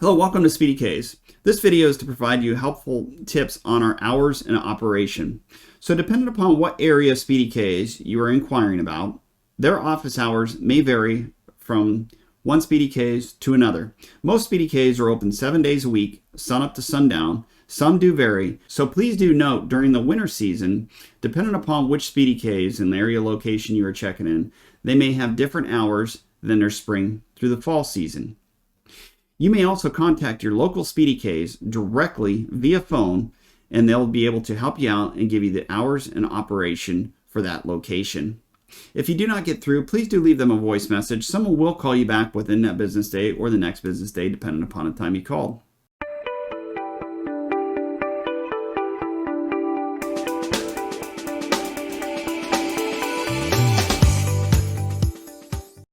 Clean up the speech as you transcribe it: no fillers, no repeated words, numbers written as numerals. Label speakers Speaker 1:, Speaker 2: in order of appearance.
Speaker 1: Hello, welcome to Speedy K's. This video is to provide you helpful tips on our hours in operation. So depending upon what area of Speedy K's you are inquiring about, their office hours may vary from one Speedy K's to another. Most Speedy K's are open 7 days a week, sun up to sundown. Some do vary, so please do note during the winter season, depending upon which Speedy K's and the area location you are checking in, they may have different hours than their spring through the fall season. You may also contact your local Speedy K's directly via phone, and they'll be able to help you out and give you the hours in operation for that location. If you do not get through, please do leave them a voice message. Someone will call you back within that business day or the next business day, depending upon the time you called.